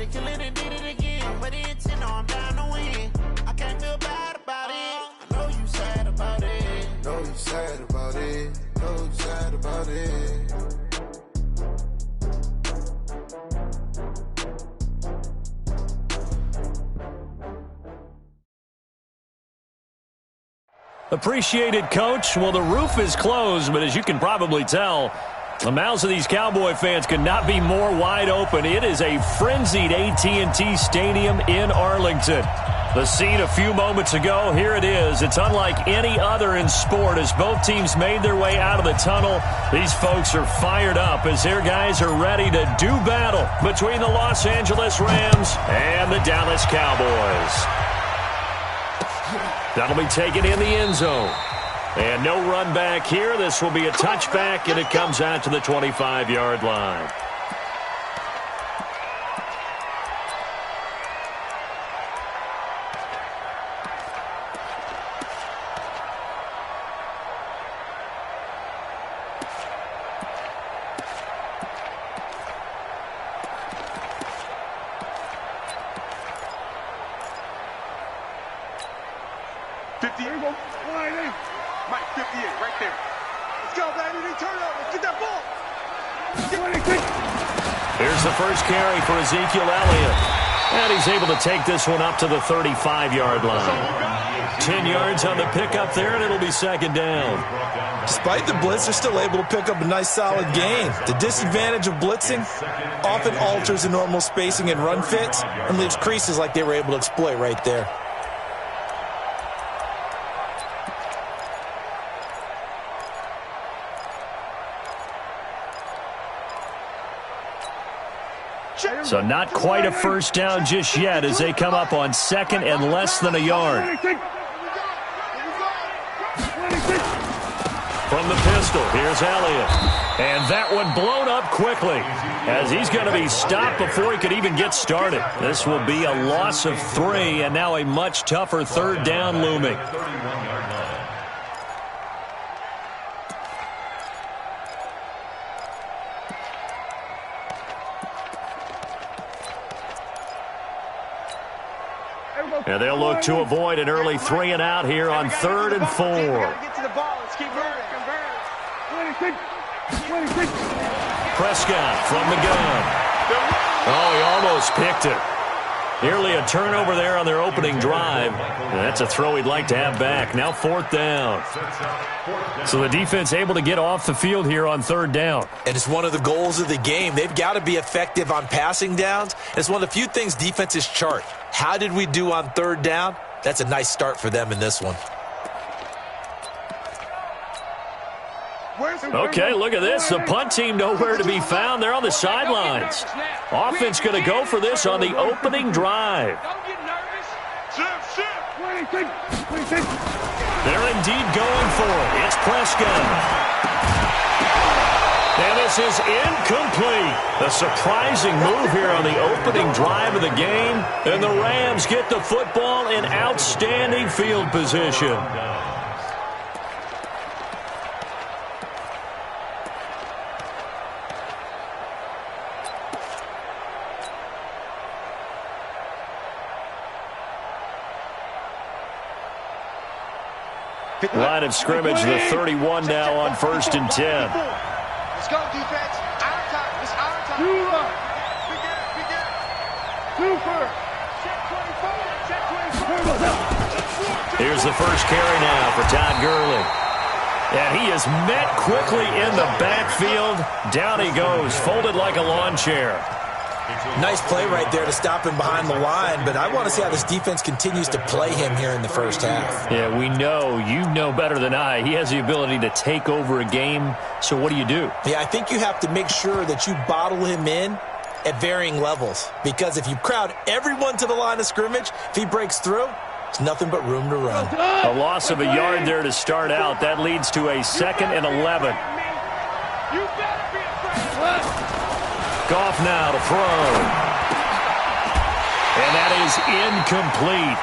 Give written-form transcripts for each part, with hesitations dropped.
to kill it and did it again. But it's in, I'm down to win. I can't feel bad about it. I know you sad about it. Know you sad about it. Know you sad about it. Appreciated, Coach. Well, the roof is closed, but as you can probably tell, the mouths of these Cowboy fans could not be more wide open. It is a frenzied AT&T Stadium in Arlington. The scene a few moments ago, here it is. It's unlike any other in sport as both teams made their way out of the tunnel. These folks are fired up as their guys are ready to do battle between the Los Angeles Rams and the Dallas Cowboys. That'll be taken in the end zone. And no run back here. This will be a touchback, and it comes out to the 25-yard line. Here's the first carry for Ezekiel Elliott. And he's able to take this one up to the 35-yard line. 10 yards on the pickup there, and it'll be second down. Despite the blitz, they're still able to pick up a nice, solid gain. The disadvantage of blitzing often alters the normal spacing and run fits and leaves creases like they were able to exploit right there. So not quite a first down just yet as they come up on second and less than a yard. From the pistol, here's Elliott. And that one blown up quickly as he's going to be stopped before he could even get started. This will be a loss of 3 and now a much tougher third down looming. And they'll look to avoid an early 3 and out here on 3rd and 4. Prescott from the gun. Oh, he almost picked it. Nearly a turnover there on their opening drive. And that's a throw he'd like to have back. Now 4th down. So the defense able to get off the field here on 3rd down. And it's one of the goals of the game. They've got to be effective on passing downs. It's one of the few things defenses chart. How did we do on 3rd down? That's a nice start for them in this one. Okay, look at this. The punt team nowhere to be found. They're on the sidelines. Offense going to go for this on the opening drive. They're indeed going for it. It's Prescott. And this is incomplete. A surprising move here on the opening drive of the game. And the Rams get the football in outstanding field position. Line of scrimmage, the 31 now on 1st and 10. Let's go, defense. Our time. It's our time. We get it. We get it. Super. Check 24. Here's the first carry now for Todd Gurley. And he is met quickly in the backfield. Down he goes, folded like a lawn chair. Nice play right there to stop him behind the line, but I want to see how this defense continues to play him here in the first half. Yeah, we know. You know better than I. He has the ability to take over a game, so what do you do? Yeah, I think you have to make sure that you bottle him in at varying levels, because if you crowd everyone to the line of scrimmage, if he breaks through, it's nothing but room to run. A loss of a yard there to start out. That leads to a 2nd and 11. Goff now to throw. And that is incomplete.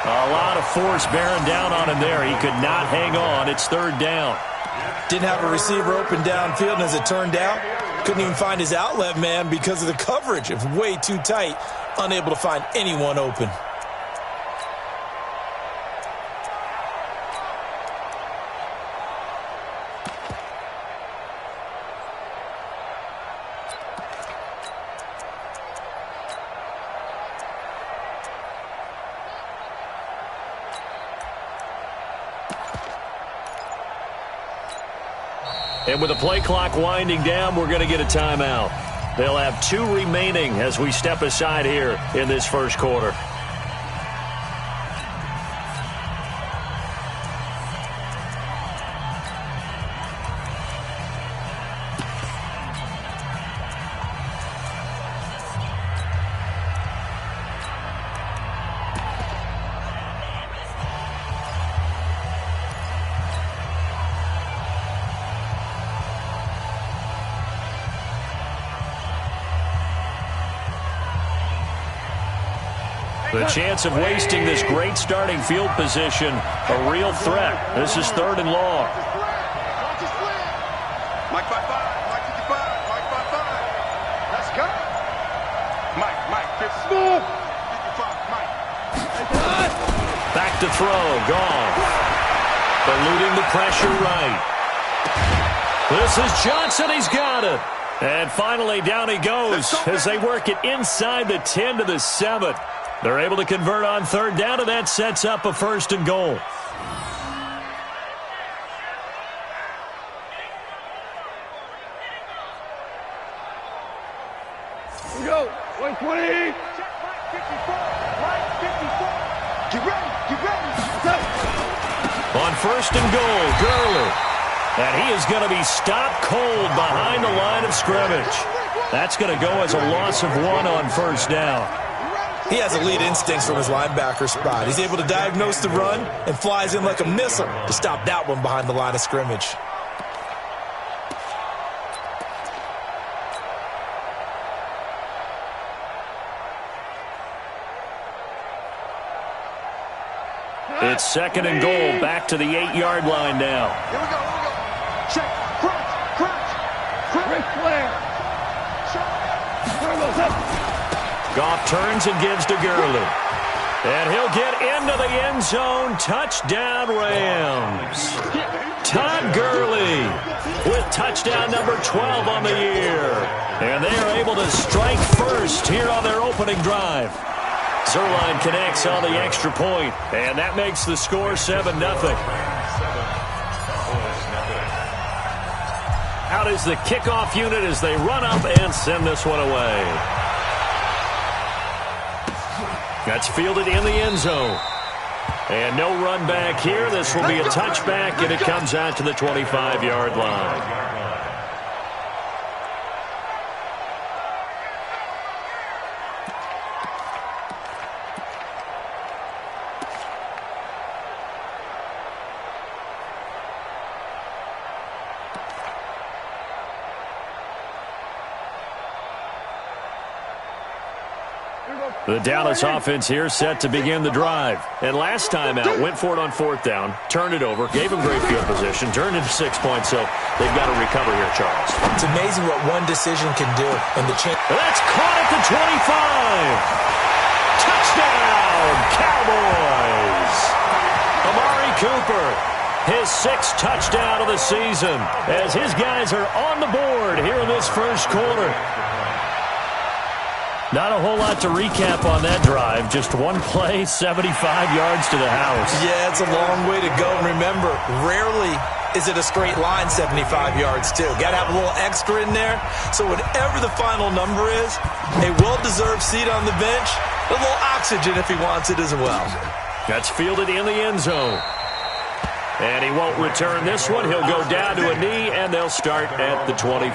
A lot of force bearing down on him there. He could not hang on. It's 3rd down. Didn't have a receiver open downfield, and as it turned out, couldn't even find his outlet man because of the coverage. It was way too tight unable to find anyone open. And with the play clock winding down, we're going to get a timeout. They'll have 2 remaining as we step aside here in this first quarter. The chance of wasting this great starting field position, a real threat. This is 3rd and long. Mike 55, Mike 55, Mike 55. Let's go. Mike 55, Mike. Back to throw, gone. Eluding the pressure right. This is Johnson, he's got it. And finally down he goes as they work it inside the 10 to the 7. They're able to convert on 3rd down, and that sets up a 1st and goal. Here we go. 120. Mike 54. Get ready. Get ready. Go. On 1st and goal, Gurley. And he is going to be stopped cold behind the line of scrimmage. That's going to go as a loss of 1 on 1st down. He has elite instincts from his linebacker spot. He's able to diagnose the run and flies in like a missile to stop that one behind the line of scrimmage. It's 2nd and goal, back to the 8-yard line now. Here we go. Check. Crunch. Ric Flair. Goff turns and gives to Gurley. And he'll get into the end zone. Touchdown, Rams. Todd Gurley with touchdown number 12 on the year. And they are able to strike first here on their opening drive. Zerline connects on the extra point, and that makes the score 7-0. Out is the kickoff unit as they run up and send this one away. That's fielded in the end zone. And no run back here. This will be a touchback, and it comes out to the 25-yard line. The Dallas offense here set to begin the drive. And last time out, went for it on 4th down, turned it over, gave them great field position, turned into 6 points, so they've got to recover here, Charles. It's amazing what one decision can do. And the change. That's caught at the 25. Touchdown, Cowboys. Amari Cooper, his 6th touchdown of the season, as his guys are on the board here in this first quarter. Not a whole lot to recap on that drive. Just one play, 75 yards to the house. Yeah, it's a long way to go. And remember, rarely is it a straight line 75 yards, too. Got to have a little extra in there. So whatever the final number is, a well-deserved seat on the bench, a little oxygen if he wants it as well. That's fielded in the end zone. And he won't return this one. He'll go down to a knee, and they'll start at the 25.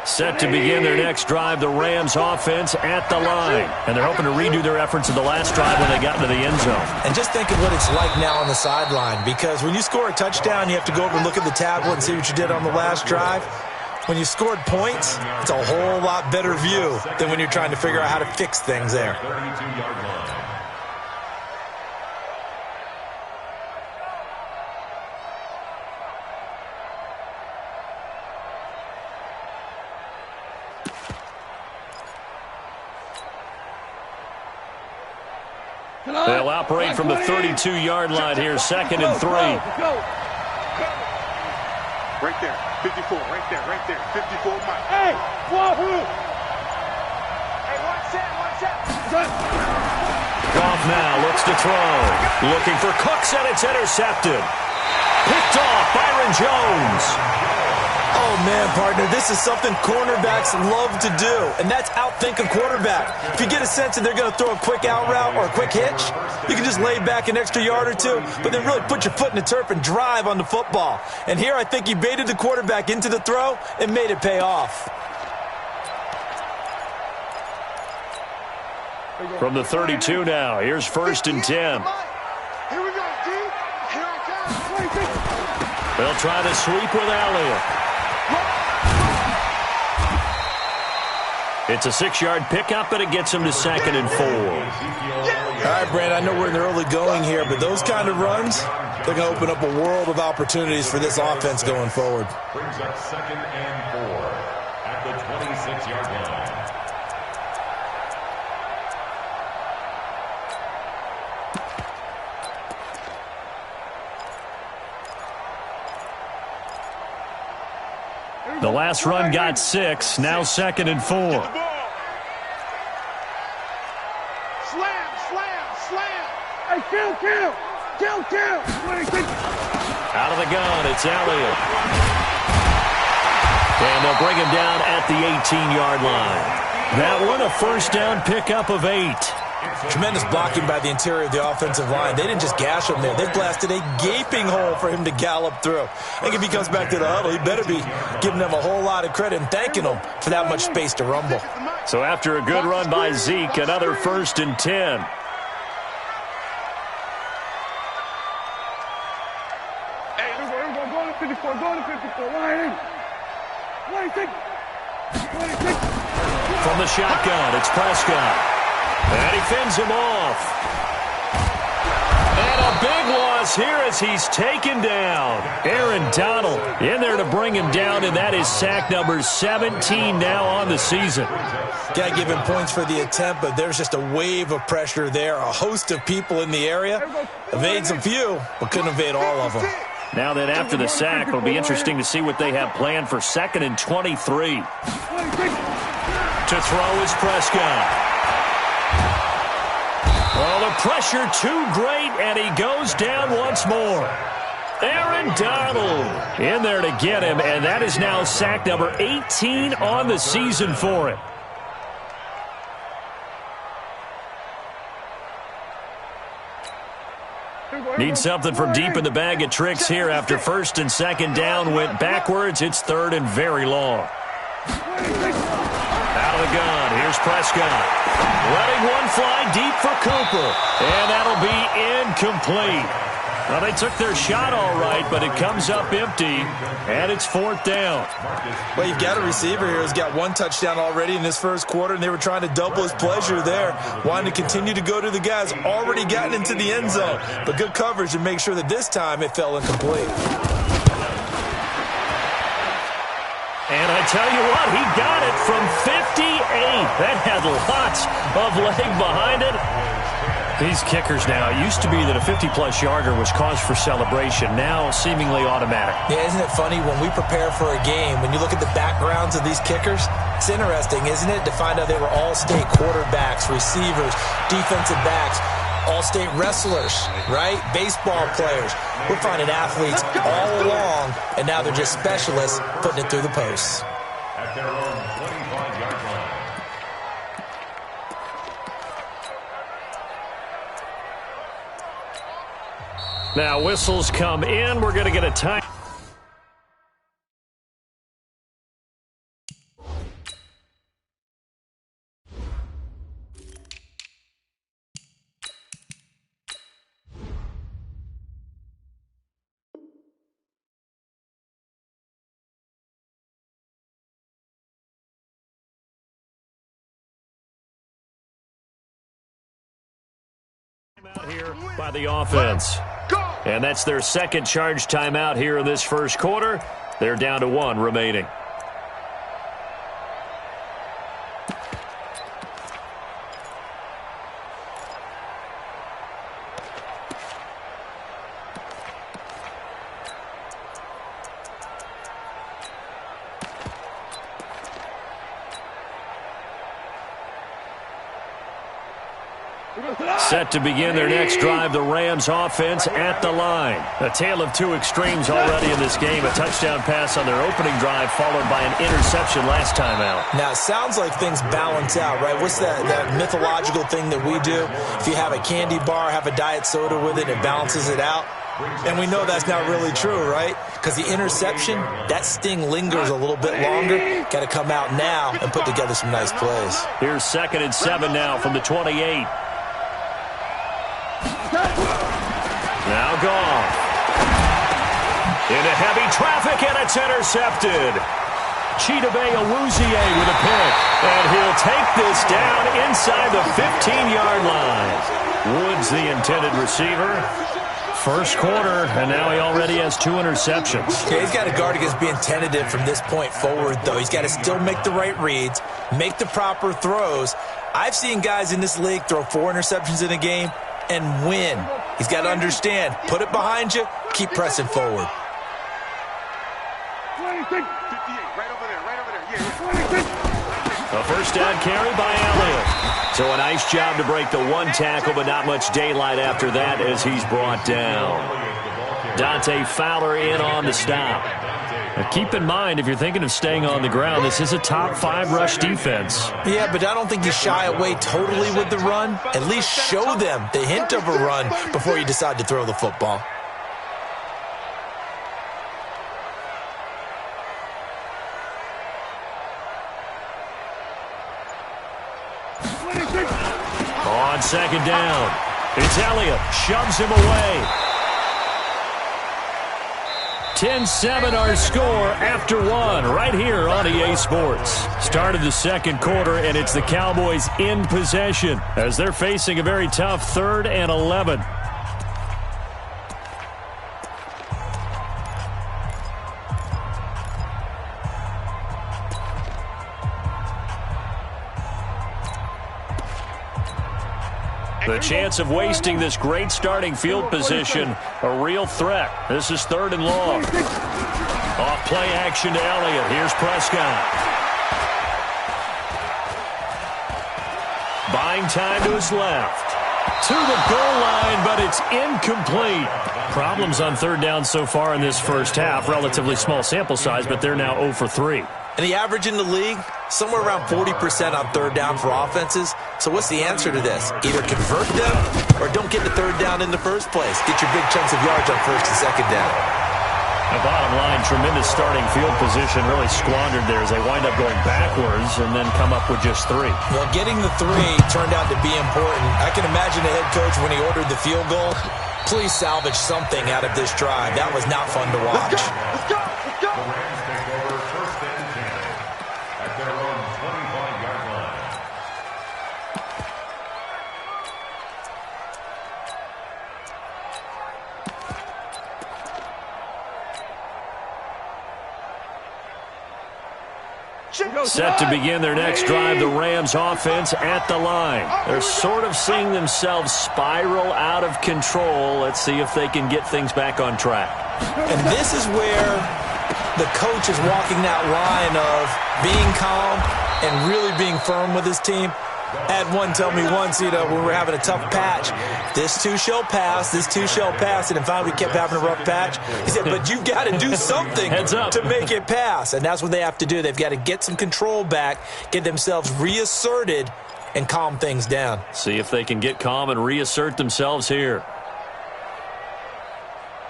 Set to begin their next drive, the Rams offense at the line. And they're hoping to redo their efforts of the last drive when they got into the end zone. And just think of what it's like now on the sideline, because when you score a touchdown, you have to go over and look at the tablet and see what you did on the last drive. When you scored points, it's a whole lot better view than when you're trying to figure out how to fix things there. They'll operate from the 32-yard line here, 2nd and 3. Right there, 54, right there, 54, Mike. Hey, wahoo! Hey, watch that. Goff now looks to throw. Looking for Cooks, and it's intercepted. Picked off, Byron Jones. Oh, man, partner, this is something cornerbacks love to do, and that's outthink a quarterback. If you get a sense that they're going to throw a quick out route or a quick hitch, you can just lay back an extra yard or two, but then really put your foot in the turf and drive on the football. And here I think he baited the quarterback into the throw and made it pay off. From the 32 now, here's 1st and 10. Here we go, D. Here it comes. They'll try to sweep with Elliott. It's a 6-yard pickup, and it gets him to 2nd and 4. All right, Brand, I know we're in the early going here, but those kind of runs, they're going to open up a world of opportunities for this offense going forward. Brings up 2nd and 4 at the 26-yard line. The last run got 6, now 2nd and 4. Slam. Hey, kill. Out of the gun, it's Elliott. And they'll bring him down at the 18-yard line. That one, a 1st down pickup of 8. Tremendous blocking by the interior of the offensive line. They didn't just gash him there. They blasted a gaping hole for him to gallop through. I think if he comes back to the huddle, he better be giving them a whole lot of credit and thanking them for that much space to rumble. So after a good run by Zeke, another 1st and 10. Hey, go to 54, line in. From the shotgun, it's Prescott. And he fends him off. And a big loss here as he's taken down. Aaron Donald in there to bring him down, and that is sack number 17 now on the season. Got to give him points for the attempt, but there's just a wave of pressure there. A host of people in the area. Evades a few, but couldn't evade all of them. Now then, after the sack, it'll be interesting to see what they have planned for 2nd and 23. To throw is Prescott. Well, the pressure too great, and he goes down once more. Aaron Donald in there to get him, and that is now sack number 18 on the season for him. Need something from deep in the bag of tricks here after 1st and 2nd down went backwards. It's 3rd and very long. Out of the gun, here's Prescott. Letting one fly deep for Cooper. And that'll be incomplete. Well, they took their shot all right, but it comes up empty, and it's 4th down. Well, you've got a receiver here who's got 1 touchdown already in this 1st quarter, and they were trying to double his pleasure there, wanting to continue to go to the guys already gotten into the end zone. But good coverage to make sure that this time it fell incomplete. And I tell you what, he got it from 58. That had lots of leg behind it. These kickers now, it used to be that a 50-plus yarder was cause for celebration, now seemingly automatic. Yeah, isn't it funny when we prepare for a game, when you look at the backgrounds of these kickers, it's interesting, isn't it, to find out they were all-state quarterbacks, receivers, defensive backs, all-state wrestlers, right? Baseball players. We're finding athletes all along, and now they're just specialists putting it through the posts. At their own 25-yard line. Now whistles come in. We're going to get a time. Out here by the offense. And that's their 2nd charge timeout here in this 1st quarter. They're down to 1 remaining. Set to begin their next drive, the Rams offense at the line. A tale of two extremes already in this game. A touchdown pass on their opening drive followed by an interception last time out. Now, it sounds like things balance out, right? What's that mythological thing that we do? If you have a candy bar, have a diet soda with it, it balances it out. And we know that's not really true, right? Because the interception, that sting lingers a little bit longer. Got to come out now and put together some nice plays. Here's 2nd and 7 now from the 28. Now Goff. Into heavy traffic, and it's intercepted. Chidobe Awuzie with a pick. And he'll take this down inside the 15-yard line. Woods, the intended receiver. First quarter, and now he already has 2 interceptions. Yeah, he's got to guard against being tentative from this point forward, though. He's got to still make the right reads, make the proper throws. I've seen guys in this league throw 4 interceptions in a game and win. He's got to understand, put it behind you, keep pressing forward. 58, right over there. Yeah. A first down carry by Elliott. So a nice job to break the 1 tackle, but not much daylight after that as he's brought down. Dante Fowler in on the stop. Now keep in mind, if you're thinking of staying on the ground, this is a top 5 rush defense. Yeah, but I don't think you shy away totally with the run. At least show them the hint of a run before you decide to throw the football. On 2nd down, it's Elliott. Shoves him away. 10-7 our score after 1 right here on EA Sports. Started the 2nd quarter, and it's the Cowboys in possession as they're facing a very tough 3rd and 11. The chance of wasting this great starting field position, a real threat. This is 3rd and long. Off play action to Elliott. Here's Prescott. Buying time to his left. To the goal line, but it's incomplete. Problems on 3rd down so far in this first half. Relatively small sample size, but they're now 0 for 3. And the average in the league, somewhere around 40% on 3rd down for offenses. So what's the answer to this? Either convert them or don't get the 3rd down in the first place. Get your big chunks of yards on 1st and 2nd down. The bottom line, tremendous starting field position, really squandered there as they wind up going backwards and then come up with just 3. Well, getting the 3 turned out to be important. I can imagine the head coach when he ordered the field goal. Please salvage something out of this drive. That was not fun to watch. Let's go. The Rams take over 1st and 10 at their own 25-yard line. Set to begin their next drive, the Rams offense at the line. They're sort of seeing themselves spiral out of control. Let's see if they can get things back on track. And this is where the coach is walking that line of being calm and really being firm with his team. I had one tell me once, when we were having a tough patch, this too shall pass, this too shall pass, and finally we kept having a rough patch. He said, but you've got to do something to make it pass, and that's what they have to do. They've got to get some control back, get themselves reasserted, and calm things down. See if they can get calm and reassert themselves here.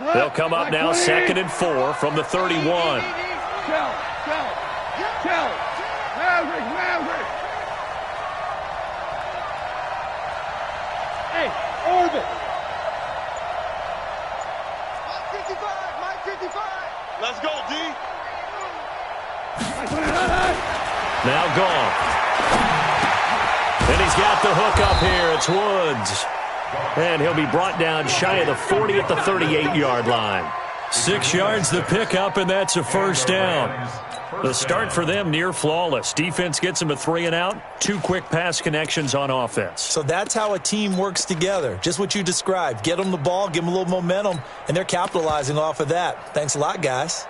They'll come up now 2nd and 4 from the 31. Hey, orbit. Mike 55. Let's go, D. Now Goff. And he's got the hook up here. It's Woods. And he'll be brought down shy of the 40 at the 38-yard line. 6 yards the pickup, and that's a first down. The start for them near flawless. Defense gets them a 3 and out. 2 quick pass connections on offense. So that's how a team works together. Just what you described. Get them the ball, give them a little momentum, and they're capitalizing off of that. Thanks a lot, guys.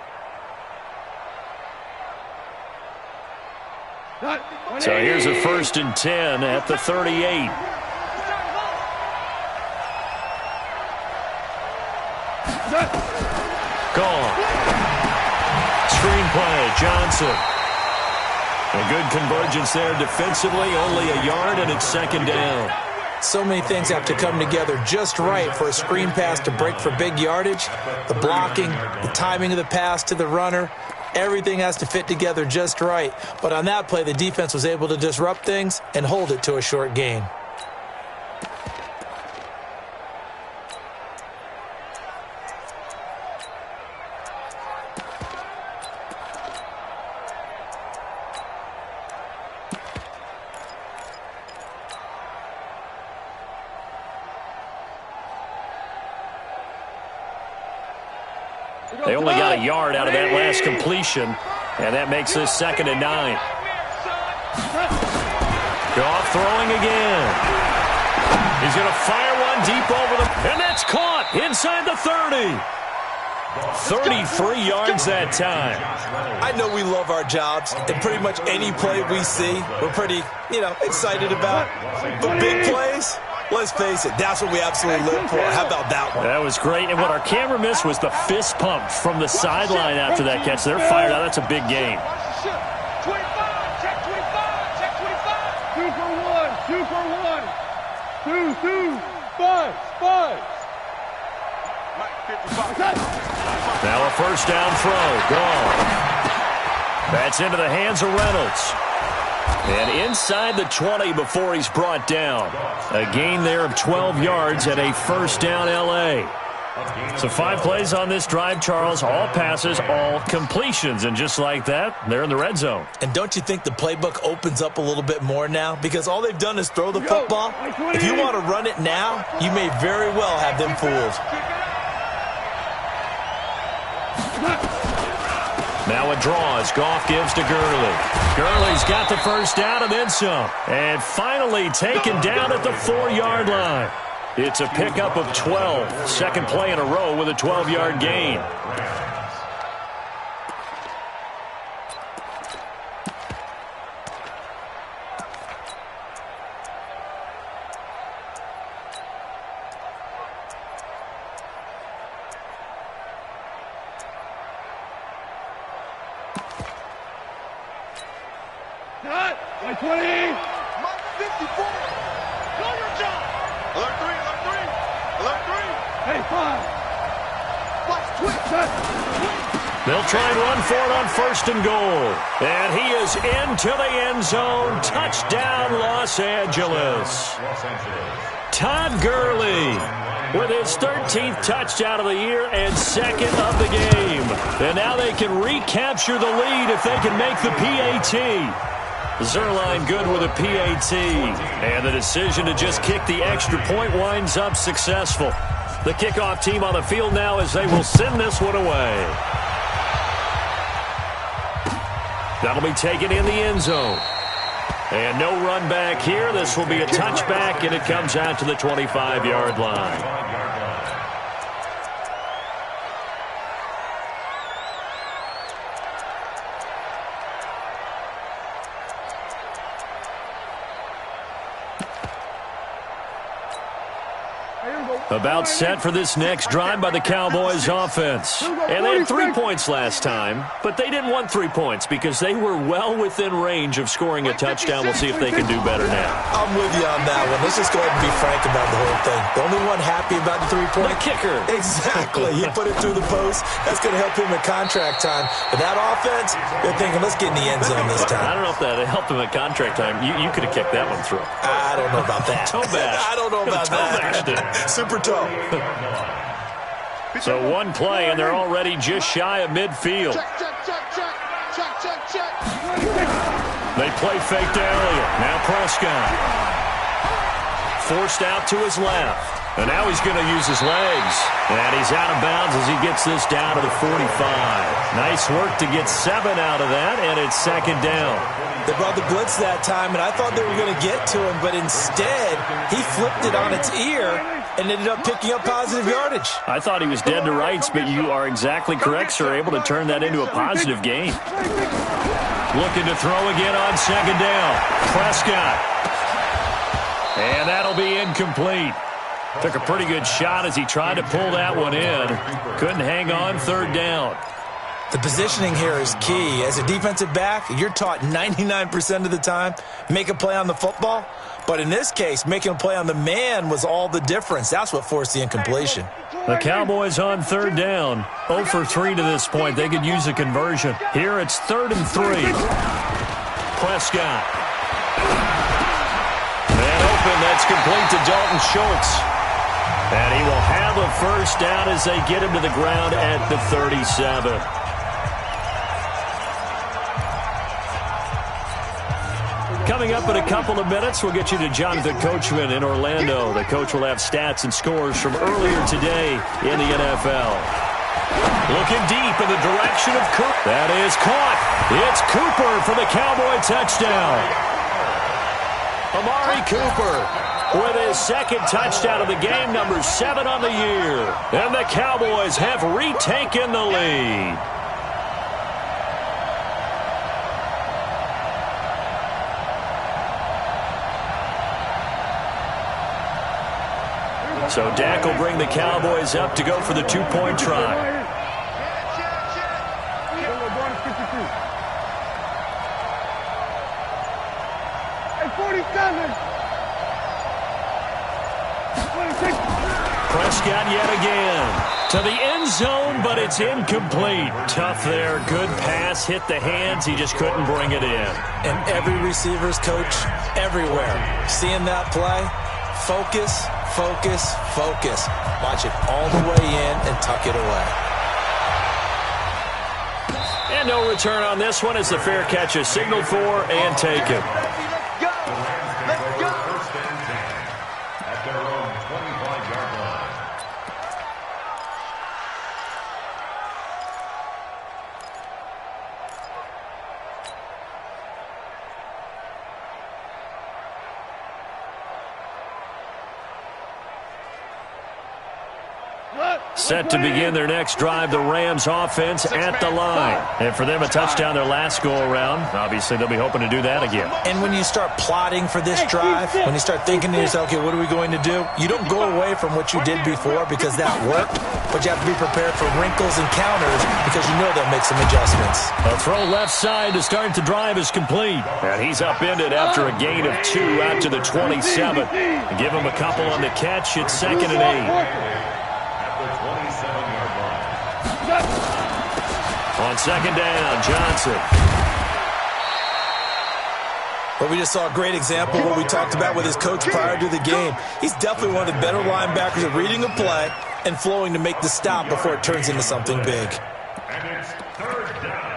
So here's a 1st and 10 at the 38. Gone. Screenplay, Johnson. A good convergence there defensively, only a yard, and it's second down. So many things have to come together just right for a screen pass to break for big yardage. The blocking, the timing of the pass to the runner, everything has to fit together just right. But on that play, the defense was able to disrupt things and hold it to a short gain. They only got a yard out of that last completion, and that makes this 2nd and 9. Goff throwing again. He's going to fire one deep over the... And that's caught inside the 30. 33 yards that time. I know we love our jobs, and pretty much any play we see, we're pretty, excited about. But big plays... Let's face it, that's what we absolutely live for. How about that one? That was great. And what our camera missed was the fist pump from the sideline after that catch. They're fired out. That's a big game. 25, check 25, check 25. 2 for 1, 2 for 1. 2, 5. Mike, 55. Now a first down throw. Gone. That's into the hands of Reynolds. And inside the 20 before he's brought down. A gain there of 12 yards and a first down L.A. So 5 plays on this drive, Charles. All passes, all completions. And just like that, they're in the red zone. And don't you think the playbook opens up a little bit more now? Because all they've done is throw the football. If you want to run it now, you may very well have them fooled. Now a draw as Goff gives to Gurley. Gurley's got the first down and then some. And finally taken down at the 4-yard line. It's a pickup of 12. Second play in a row with a 12-yard gain. Cut! 20! Mike 54! Know your job! Alert 3! Hey, 5! Watch, twitch! They'll try and run for it on first and goal. And he is into the end zone. Touchdown, Los Angeles. Todd Gurley with his 13th touchdown of the year and 2nd of the game. And now they can recapture the lead if they can make the PAT. Zerline good with a PAT. And the decision to just kick the extra point winds up successful. The kickoff team on the field now as they will send this one away. That'll be taken in the end zone. And no run back here. This will be a touchback, and it comes out to the 25-yard line. About set for this next drive by the Cowboys offense. And they had 3 points last time, but they didn't want 3 points because they were well within range of scoring a touchdown. We'll see if they can do better now. I'm with you on that one. Let's just go ahead and be frank about the whole thing. The only one happy about the 3-point? The kicker. Exactly. He put it through the post. That's going to help him at contract time. But that offense, they're thinking, let's get in the end zone this time. I don't know if that helped him at contract time. You could have kicked that one through. I don't know about that. Toe bash. I don't know about that. Super toe. So one play, and they're already just shy of midfield. Check. They play fake to Elliott. Now Prescott. Forced out to his left. And now he's going to use his legs. And he's out of bounds as he gets this down to the 45. Nice work to get 7 out of that, and it's second down. They brought the blitz that time, and I thought they were going to get to him, but instead, he flipped it on its ear and ended up picking up positive yardage. I thought he was dead to rights, but you are exactly correct, sir. Able to turn that into a positive gain. Looking to throw again on second down. Prescott. And that'll be incomplete. Took a pretty good shot as he tried to pull that one in. Couldn't hang on, third down. The positioning here is key. As a defensive back, you're taught 99% of the time, make a play on the football. But in this case, making a play on the man was all the difference. That's what forced the incompletion. The Cowboys on third down. 0 for 3 to this point. They could use a conversion. Here it's 3rd and 3. Prescott. Man open. That's complete to Dalton Schultz. And he will have a first down as they get him to the ground at the 37. Coming up in a couple of minutes, we'll get you to Jonathan Coachman in Orlando. The coach will have stats and scores from earlier today in the NFL. Looking deep in the direction of Cooper. That is caught. It's Cooper for the Cowboy touchdown. Amari Cooper with his second touchdown of the game, number 7 on the year. And the Cowboys have retaken the lead. So Dak will bring the Cowboys up to go for the 2-point try. Prescott yet again to the end zone, but it's incomplete. Tough there. Good pass. Hit the hands. He just couldn't bring it in. And every receiver's coach everywhere. Seeing that play, focus, focus, focus. Watch it all the way in and tuck it away. And no return on this one as the fair catch is signaled for and taken. Set to begin their next drive, the Rams offense at the line. And for them, a touchdown their last go-around. Obviously, they'll be hoping to do that again. And when you start plotting for this drive, when you start thinking to yourself, okay, what are we going to do? You don't go away from what you did before because that worked, but you have to be prepared for wrinkles and counters because you know they'll make some adjustments. A throw left side to start the drive is complete. And he's upended after a gain of 2 out to the 27. Give him a couple on the catch. It's 2nd and 8. On 2nd down, Johnson. But we just saw a great example of what we talked about with his coach prior to the game. He's definitely one of the better linebackers at reading a play and flowing to make the stop before it turns into something big. And it's 3rd down.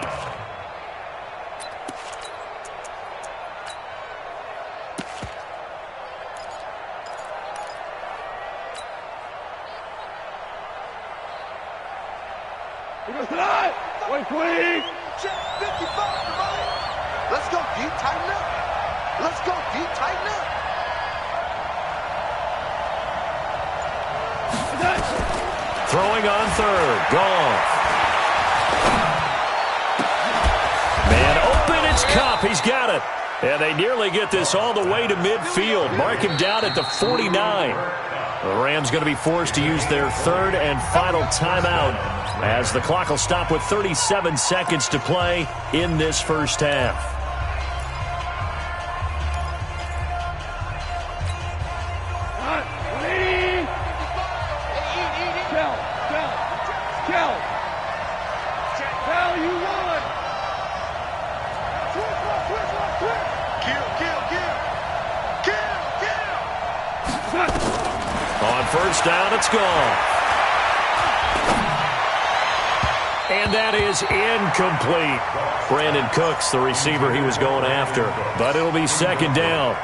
Check 55, everybody. Let's go deep, tighten up. Let's go deep, tighten up. Throwing on 3rd. Goff. Man open, it's Kupp. He's got it. And they nearly get this all the way to midfield. Mark him down at the 49. The Rams going to be forced to use their 3rd and final timeout as the clock will stop with 37 seconds to play in this first half. On 1st down, it's gone. And that is incomplete. Brandon Cooks, the receiver he was going after. But it'll be 2nd down.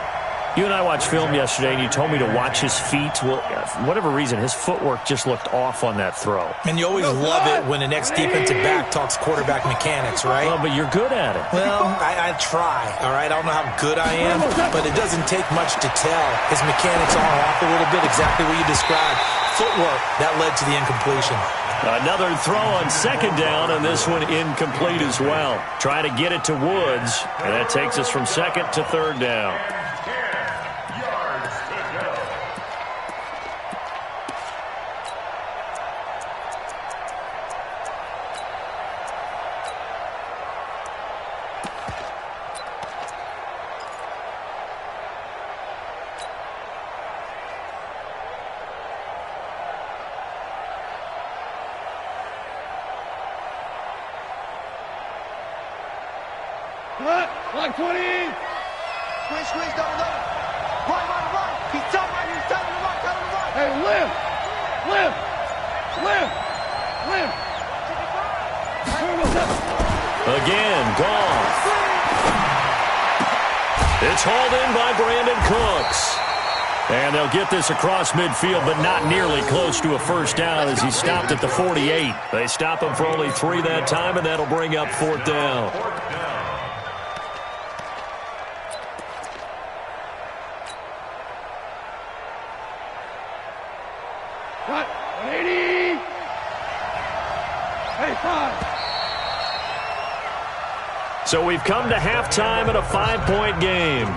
You and I watched film yesterday, and you told me to watch his feet. Well, for whatever reason, his footwork just looked off on that throw. And you always love it when the next defensive back talks quarterback mechanics, right? Well, but you're good at it. Well, I try, all right? I don't know how good I am, but it doesn't take much to tell. His mechanics are off a little bit, exactly what you described. Footwork, that led to the incompletion. Another throw on 2nd down, and this one incomplete as well. Trying to get it to Woods, and that takes us from 2nd to 3rd down. Like 20. Squeeze, double. Right. He's telling right, he's telling him right, Hey, live. Again, Goff. It's hauled in by Brandon Cooks. And they'll get this across midfield, but not nearly close to a first down as he stopped at the 48. They stop him for only 3 that time, and that'll bring up 4th down. Cut. 80. 85. So we've come to halftime in a 5-point game.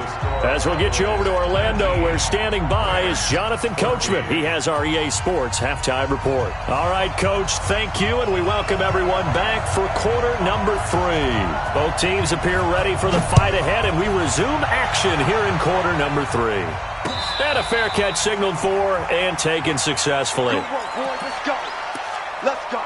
As we'll get you over to Orlando, where standing by is Jonathan Coachman. He has our EA Sports halftime report. All right, Coach, thank you, and we welcome everyone back for quarter number 3. Both teams appear ready for the fight ahead, and we resume action here in quarter number 3. And a fair catch signaled for and taken successfully. Good work, boys. Let's go.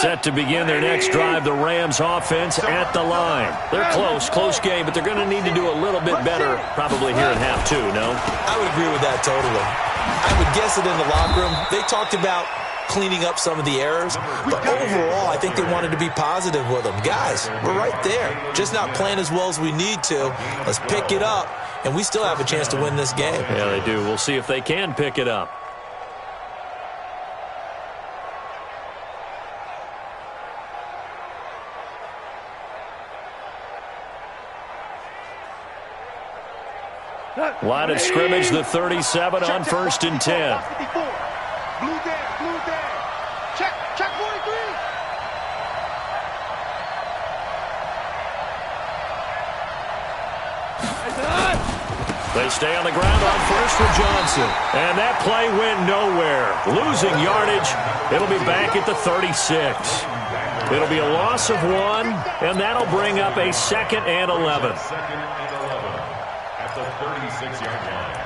Set to begin their next drive, the Rams offense at the line. They're close game, but they're going to need to do a little bit better probably here in half 2, no? I would agree with that totally. I would guess that in the locker room, they talked about cleaning up some of the errors, but overall, I think they wanted to be positive with them. Guys, we're right there. Just not playing as well as we need to. Let's pick it up, and we still have a chance to win this game. Yeah, they do. We'll see if they can pick it up. Line of scrimmage, the 37 on 1st and 10. Blue there. Check 43. They stay on the ground on first for Johnson. And that play went nowhere. Losing yardage. It'll be back at the 36. It'll be a loss of 1, and that'll bring up a 2nd and 11. At the 36-yard line.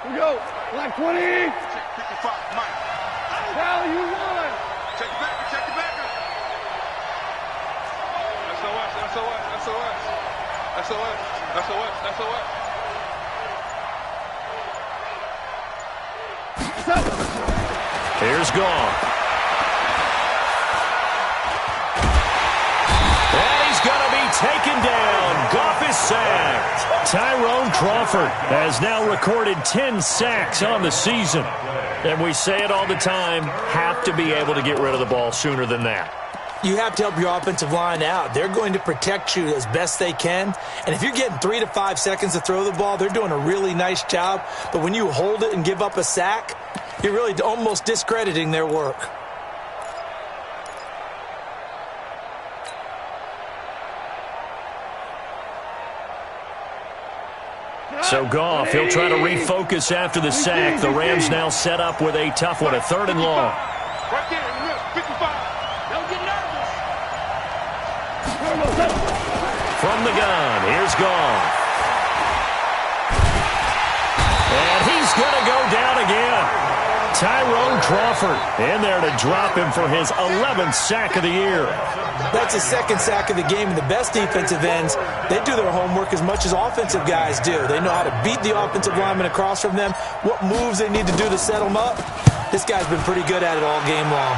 We go. Like 20. Check 55, Mike. Cal, you won. Check the backer. Here's Goff. And he's going to be taken down. Goff is sacked. Tyrone Crawford has now recorded 10 sacks on the season. And we say it all the time, have to be able to get rid of the ball sooner than that. You have to help your offensive line out. They're going to protect you as best they can. And if you're getting 3 to 5 seconds to throw the ball, they're doing a really nice job. But when you hold it and give up a sack, you're really almost discrediting their work. So Goff, he'll try to refocus after the sack. The Rams now set up with a tough one, a 3rd and long. Right there, 55. Don't get nervous. From the gun, here's Goff. And he's going to go down again. Tyrone Crawford in there to drop him for his 11th sack of the year. That's his 2nd sack of the game, and the best defensive ends, they do their homework as much as offensive guys do. They know how to beat the offensive lineman across from them, what moves they need to do to set them up. This guy's been pretty good at it all game long.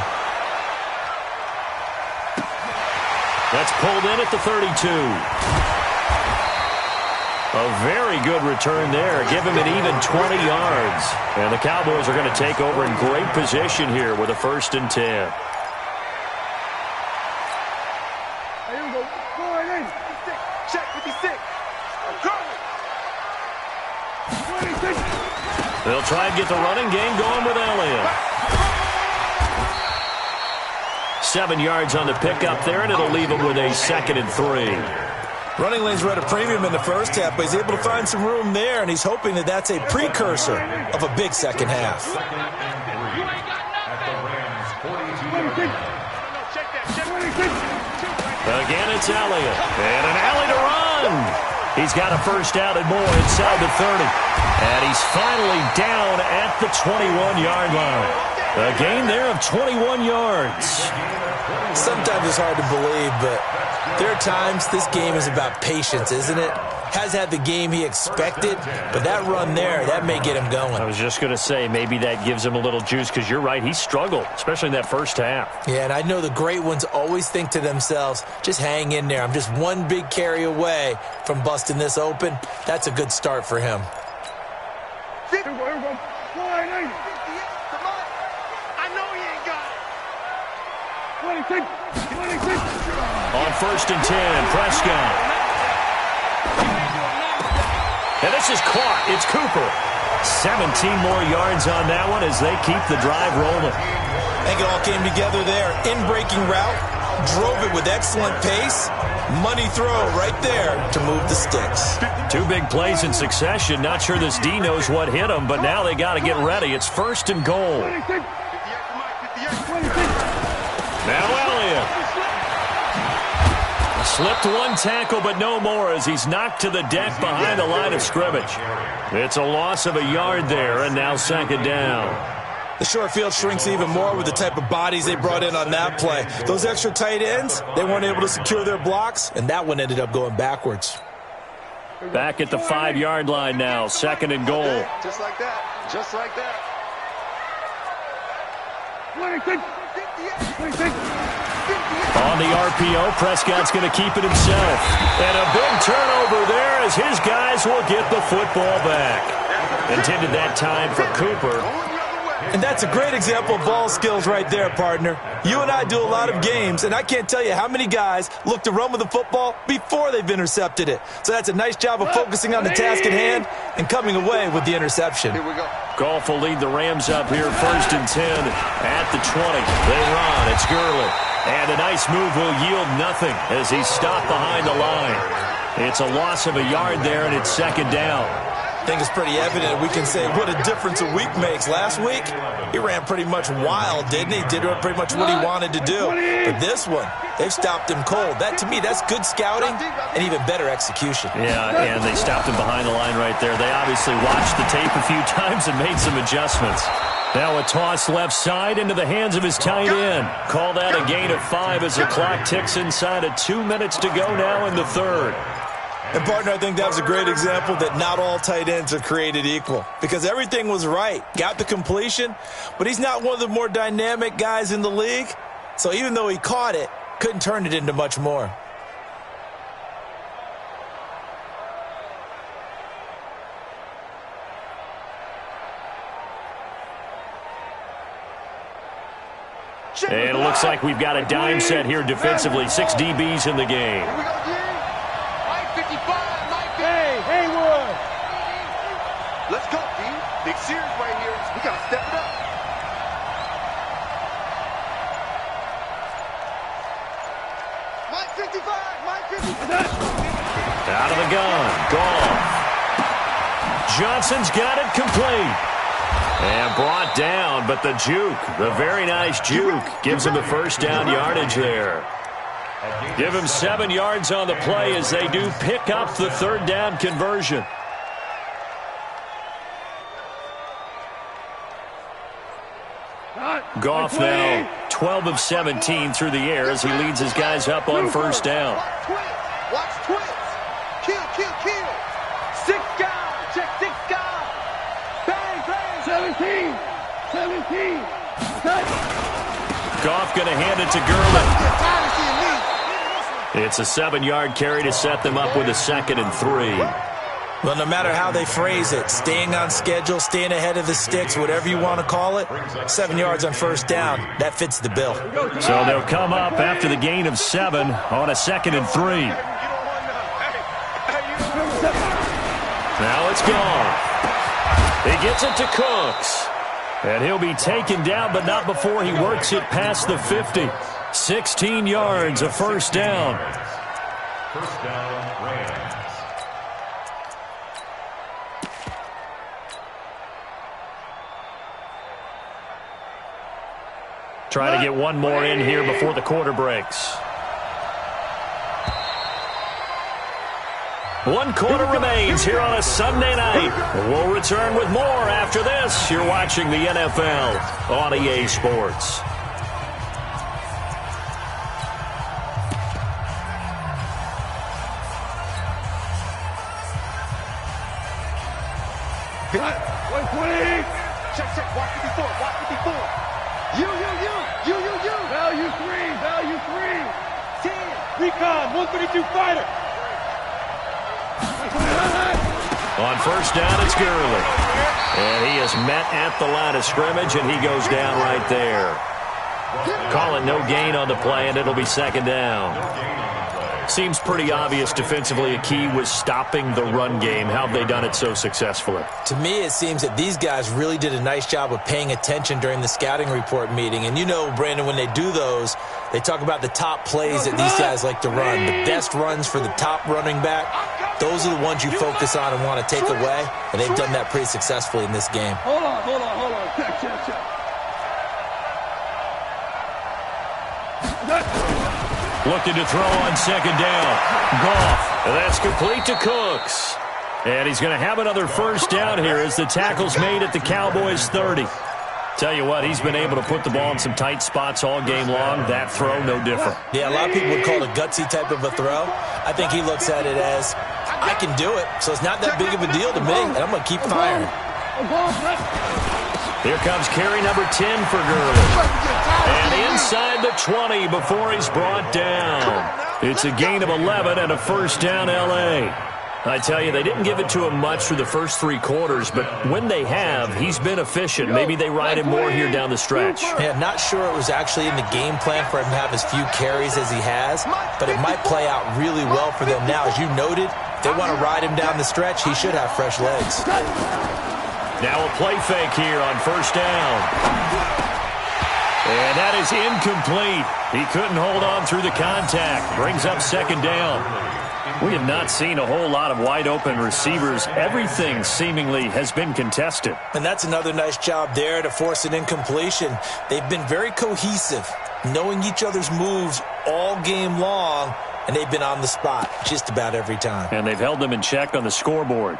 That's pulled in at the 32. A very good return there. Give him an even 20 yards. And the Cowboys are going to take over in great position here with a 1st and 10. Here we go. Go right in. Check 56. I'm coming. 26. They'll try and get the running game going with Elliott. 7 yards on the pickup there, and it'll leave him with a 2nd and 3. Running lanes were at a premium in the first half, but he's able to find some room there, and he's hoping that that's a precursor of a big second half. Again, it's Elliott. And an alley to run. He's got a first down and more inside the 30. And he's finally down at the 21-yard line. A gain there of 21 yards. Sometimes it's hard to believe, but there are times this game is about patience, isn't it? Has had the game he expected, but that run there, that may get him going. I was just going to say, maybe that gives him a little juice, because you're right, he struggled, especially in that first half. Yeah, and I know the great ones always think to themselves, just hang in there. I'm just one big carry away from busting this open. That's a good start for him. On 1st and 10, Prescott. And this is caught. It's Cooper. 17 more yards on that one as they keep the drive rolling. I think it all came together there. In-breaking route, drove it with excellent pace. Money throw right there to move the sticks. 2 big plays in succession. Not sure this D knows what hit him, but now they got to get ready. It's 1st and goal. Now Elliott. Slipped one tackle, but no more as he's knocked to the deck behind the line of scrimmage. It's a loss of a yard there, and now 2nd down. The short field shrinks even more with the type of bodies they brought in on that play. Those extra tight ends, they weren't able to secure their blocks, and that one ended up going backwards. Back at the 5-yard line now, 2nd and goal. Just like that. Just like that. On the RPO, Prescott's going to keep it himself. And a big turnover there as his guys will get the football back. Intended that time for Cooper. And that's a great example of ball skills right there, partner. You and I do a lot of games, and I can't tell you how many guys look to run with the football before they've intercepted it. So that's a nice job of focusing on the task at hand and coming away with the interception. Here we go. Goff will lead the Rams up here 1st and 10 at the 20. They run. It's Gurley. And a nice move will yield nothing as he's stopped behind the line. It's a loss of a yard there, and it's 2nd down. I think it's pretty evident we can say what a difference a week makes. Last week, he ran pretty much wild, didn't he? Did pretty much what he wanted to do. But this one, they've stopped him cold. That, to me, that's good scouting and even better execution. Yeah, and they stopped him behind the line right there. They obviously watched the tape a few times and made some adjustments. Now a toss left side into the hands of his tight end. Called out a gain of 5 as the clock ticks inside of 2 minutes to go now in the 3rd. And, partner, I think that was a great example that not all tight ends are created equal. Because everything was right. Got the completion, but he's not one of the more dynamic guys in the league. So even though he caught it, couldn't turn it into much more. And it looks like we've got a dime set here defensively. 6 DBs in the game. Here we go, G. Mike 55, Mike 50. Hey, Haywood. Let's go, G. Big series right here. We got to step it up. Mike 55, Mike 55. Out of the gun. Goff. Johnson's got it complete. And brought down, but the juke, the very nice juke, gives him the first down yardage there. Give him 7 yards on the play as they do pick up the 3rd down conversion. Goff now 12 of 17 through the air as he leads his guys up on 1st down. Watch twins. Kill, kill, kill. 6 guys. Check 6 guys. Bang, bang. 17. Goff going to hand it to Gurley. It's a 7-yard carry to set them up with a 2nd and 3. Well, no matter how they phrase it, staying on schedule, staying ahead of the sticks, whatever you want to call it, 7 yards on 1st down, that fits the bill. So they'll come up after the gain of 7 on a 2nd and 3. Now it's Goff. He gets it to Cooks. And he'll be taken down, but not before he works it past the 50. 16 yards, a first down. First down, Rams. Try to get one more in here before the quarter breaks. 1 quarter remains here on a Sunday night. We'll return with more after this. You're watching the NFL on EA Sports. Check. Watch it before. You. Value 3. 10. Recon, 132 fighter. On first down, it's Gurley. And he is met at the line of scrimmage, and he goes down right there. Call it no gain on the play, and it'll be second down. Seems pretty obvious defensively a key was stopping the run game. How have they done it so successfully? To me, it seems that these guys really did a nice job of paying attention during the scouting report meeting. And you know, Brandon, when they do those, they talk about the top plays that these guys like to run. The best runs for the top running back, those are the ones you focus on and want to take away. And they've done that pretty successfully in this game. Hold on. Check. Looking to throw on second down. Goff. And that's complete to Cooks. And he's going to have another first down here as the tackle's made at the Cowboys' 30. Tell you what, he's been able to put the ball in some tight spots all game long. That throw, no different. Yeah, a lot of people would call it a gutsy type of a throw. I think he looks at it as, I can do it, so it's not that big of a deal to me, and I'm going to keep firing. Here comes carry number 10 for Gurley. And inside the 20 before he's brought down. It's a gain of 11 and a first down L.A. I tell you, they didn't give it to him much through the first 3 quarters, but when they have, he's been efficient. Maybe they ride him more here down the stretch. Yeah, not sure it was actually in the game plan for him to have as few carries as he has, but it might play out really well for them now. As you noted, if they want to ride him down the stretch, he should have fresh legs. Now a play fake here on first down. And that is incomplete. He couldn't hold on through the contact. Brings up second down. We have not seen a whole lot of wide-open receivers. Everything seemingly has been contested. And that's another nice job there to force an incompletion. They've been very cohesive, knowing each other's moves all game long, and they've been on the spot just about every time. And they've held them in check on the scoreboard.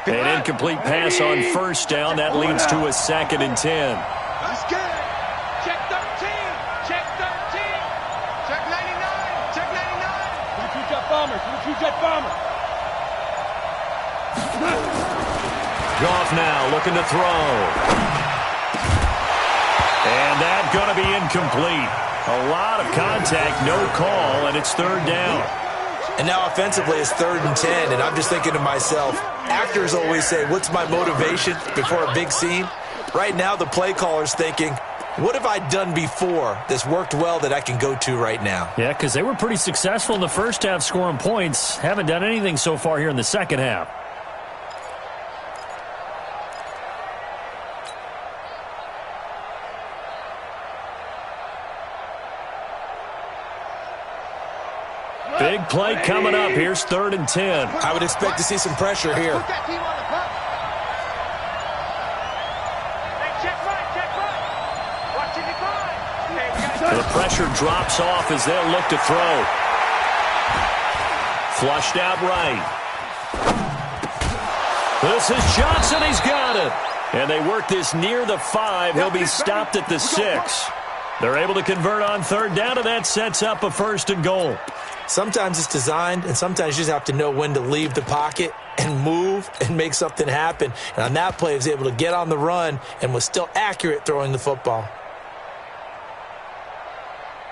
An incomplete pass on first down. That leads to a 2nd and 10. That's good. Check 13. Check 13. Check 99. Check 99. 22 jet bomber. 22 jet bomber. Goff now looking to throw. And that's going to be incomplete. A lot of contact, no call, and it's 3rd down. And now offensively it's 3rd and 10, and I'm just thinking to myself, actors always say, what's my motivation before a big scene? Right now the play caller's thinking, what have I done before that's worked well that I can go to right now? Yeah, because they were pretty successful in the first half scoring points. Haven't done anything so far here in the second half. Big play coming up. Here's 3rd and 10. I would expect to see some pressure here. Put that team on the puck. Hey, check right. Watch it decline. The pressure drops off as they'll look to throw. Flushed out right. This is Johnson. He's got it. And they work this near the 5. He'll be stopped at the 6. They're able to convert on 3rd down, and that sets up a 1st and goal. Sometimes it's designed, and sometimes you just have to know when to leave the pocket and move and make something happen. And on that play, he was able to get on the run and was still accurate throwing the football.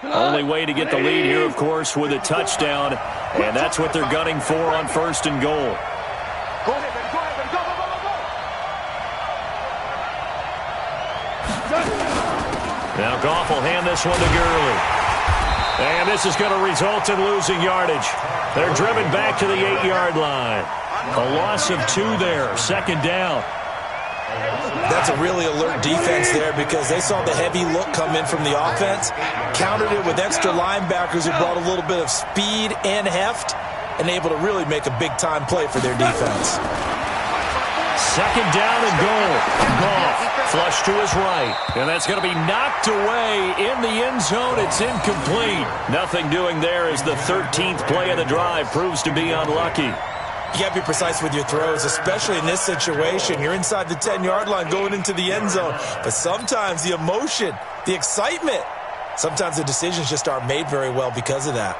Only way to get the lead here, of course, with a touchdown, and that's what they're gunning for on 1st and goal. Go ahead, baby. Go. Now Goff will hand this one to Gurley. And this is going to result in losing yardage. They're driven back to the 8-yard line. A loss of 2 there, 2nd down. That's a really alert defense there because they saw the heavy look come in from the offense, countered it with extra linebackers who brought a little bit of speed and heft, and able to really make a big-time play for their defense. 2nd down and goal. Goff flush to his right. And that's going to be knocked away in the end zone. It's incomplete. Nothing doing there as the 13th play of the drive proves to be unlucky. You got to be precise with your throws, especially in this situation. You're inside the 10-yard line going into the end zone. But sometimes the emotion, the excitement, sometimes the decisions just aren't made very well because of that.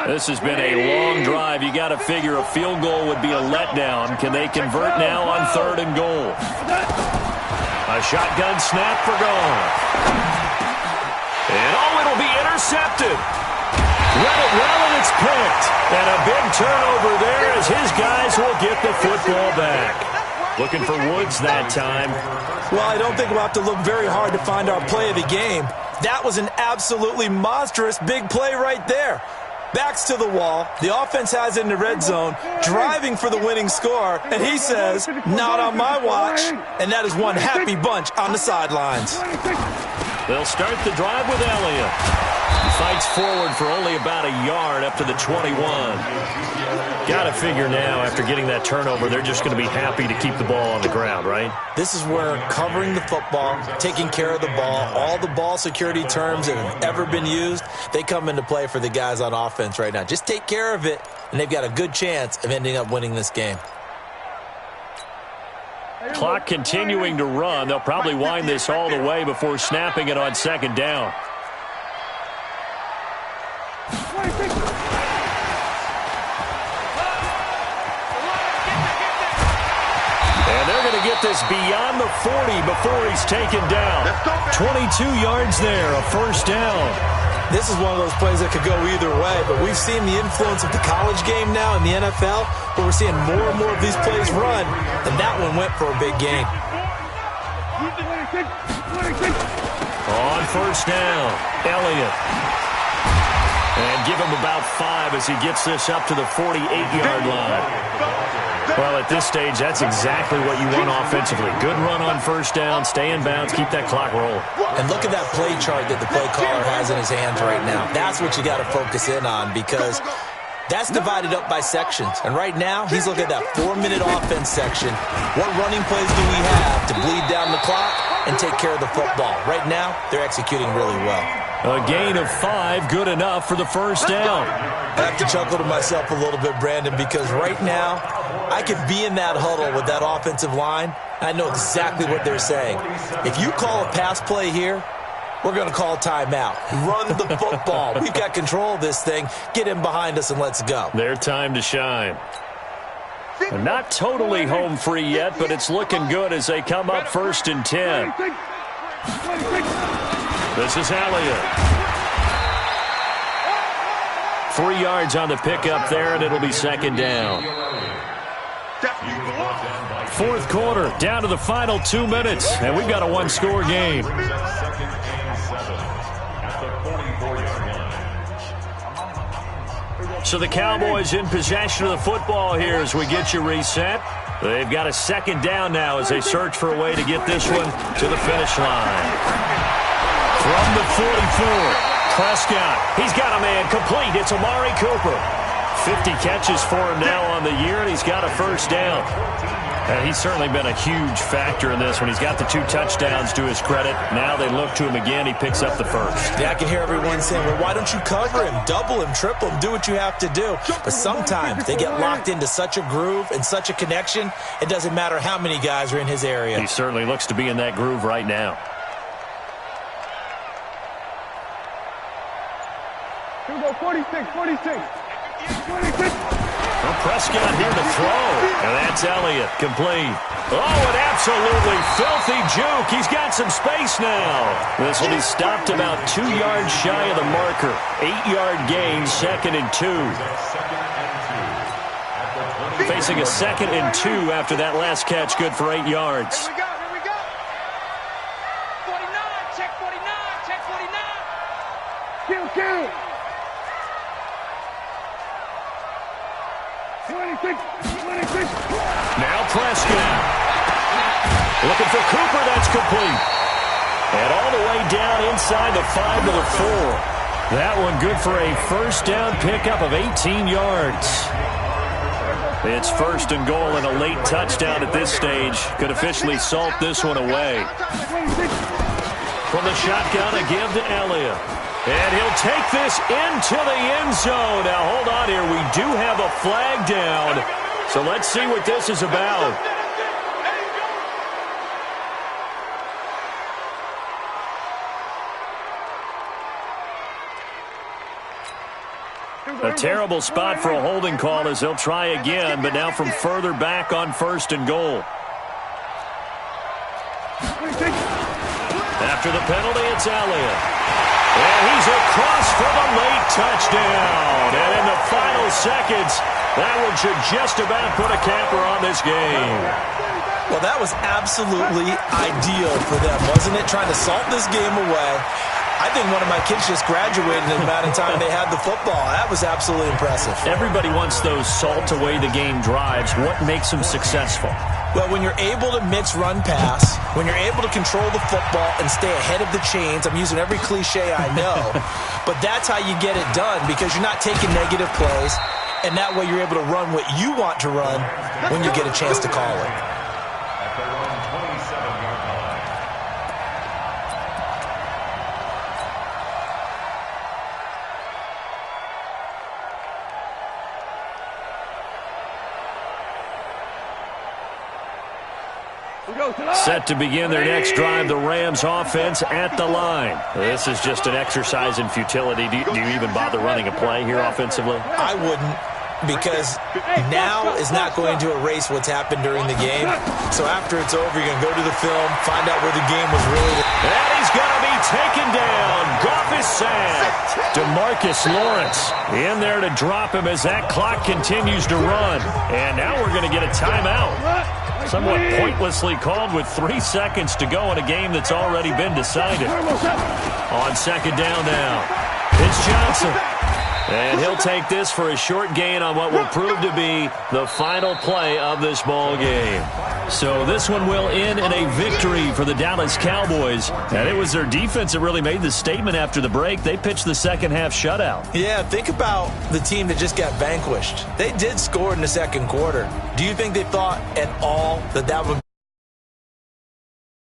This has been a long drive. You got to figure a field goal would be a letdown. Can they convert now on 3rd and goal? A shotgun snap for Goff. And it'll be intercepted. Read it well, and it's picked. And a big turnover there as his guys will get the football back. Looking for Woods that time. Well, I don't think we'll have to look very hard to find our play of the game. That was an absolutely monstrous big play right there. Backs to the wall. The offense has it in the red zone, driving for the winning score, and he says, not on my watch. And that is one happy bunch on the sidelines. They'll start the drive with Elliott. He fights forward for only about a yard up to the 21. Got to figure now, after getting that turnover, they're just going to be happy to keep the ball on the ground, right? This is where covering the football, taking care of the ball, all the ball security terms that have ever been used, they come into play for the guys on offense right now. Just take care of it, and they've got a good chance of ending up winning this game. Clock continuing to run. They'll probably wind this all the way before snapping it on 2nd down. And they're going to get this beyond the 40 before he's taken down. 22 yards there, a 1st down. This is one of those plays that could go either way, but we've seen the influence of the college game now in the NFL, where we're seeing more and more of these plays run, and that one went for a big gain. On 1st down, Elliott. And give him about 5 as he gets this up to the 48-yard line. Well, at this stage, that's exactly what you want offensively. Good run on 1st down, stay in bounds, keep that clock rolling. And look at that play chart that the play caller has in his hands right now. That's what you got to focus in on because that's divided up by sections. And right now, he's looking at that 4-minute offense section. What running plays do we have to bleed down the clock and take care of the football? Right now, they're executing really well. A gain of 5, good enough for the 1st down. I have to chuckle to myself a little bit, Brandon, because right now, I could be in that huddle with that offensive line. I know exactly what they're saying. If you call a pass play here, we're going to call timeout. Run the football. We've got control of this thing. Get in behind us and let's go. Their time to shine. Not totally home free yet, but it's looking good as they come up 1st and 10. This is Elliott. 3 yards on the pickup there, and it'll be 2nd down. 4th quarter, down to the final 2 minutes, and we've got a 1-score game. So the Cowboys in possession of the football here as we get you reset. They've got a 2nd down now as they search for a way to get this one to the finish line. From the 44, Prescott. He's got a man complete. It's Amari Cooper. 50 catches for him now on the year, and he's got a 1st down. And he's certainly been a huge factor in this when he's got the 2 touchdowns to his credit. Now they look to him again. He picks up the 1st. Yeah, I can hear everyone saying, well, why don't you cover him, double him, triple him, do what you have to do. But sometimes they get locked into such a groove and such a connection, it doesn't matter how many guys are in his area. He certainly looks to be in that groove right now. Here we go, 46, 46. 46. Well, Prescott here to throw. And that's Elliott, complete. Oh, an absolutely filthy juke. He's got some space now. This will be stopped about 2 yards shy of the marker. 8-yard gain, 2nd and 2. Facing a 2nd and 2 after that last catch, good for 8 yards. Here we go. 49, check 49, check 49. Kill. 26. Now Prescott. Looking for Cooper, that's complete. And all the way down inside the 5 to the 4. That one good for a first down pickup of 18 yards. It's 1st and goal and a late touchdown at this stage. Could officially salt this one away. From the shotgun, a give to Elliott. And he'll take this into the end zone. Now, hold on here. We do have a flag down. So let's see what this is about. A terrible spot for a holding call as they'll try again, but now from further back on 1st and goal. After the penalty, it's Elliott. And he's across for the late touchdown. And in the final seconds, that one should just about put a capper on this game. Well, that was absolutely ideal for them, wasn't it? Trying to salt this game away. I think one of my kids just graduated in the amount of time they had the football. That was absolutely impressive. Everybody wants those salt-away-the-game drives. What makes them successful? Well, when you're able to mix run-pass, when you're able to control the football and stay ahead of the chains, I'm using every cliche I know, but that's how you get it done because you're not taking negative plays, and that way you're able to run what you want to run when you get a chance to call it. Set to begin their next drive, the Rams offense at the line. This is just an exercise in futility. Do you even bother running a play here offensively? I wouldn't, because now is not going to erase what's happened during the game. So after it's over, you're going to go to the film, find out where the game was really. And he's going to be taken down. Goff is sacked. DeMarcus Lawrence in there to drop him as that clock continues to run. And now we're going to get a timeout. Somewhat pointlessly called with 3 seconds to go in a game that's already been decided. On 2nd down now, it's Johnson. And he'll take this for a short gain on what will prove to be the final play of this ball game. So this one will end in a victory for the Dallas Cowboys. And it was their defense that really made the statement after the break. They pitched the second-half shutout. Yeah, think about the team that just got vanquished. They did score in the 2nd quarter. Do you think they thought at all that that would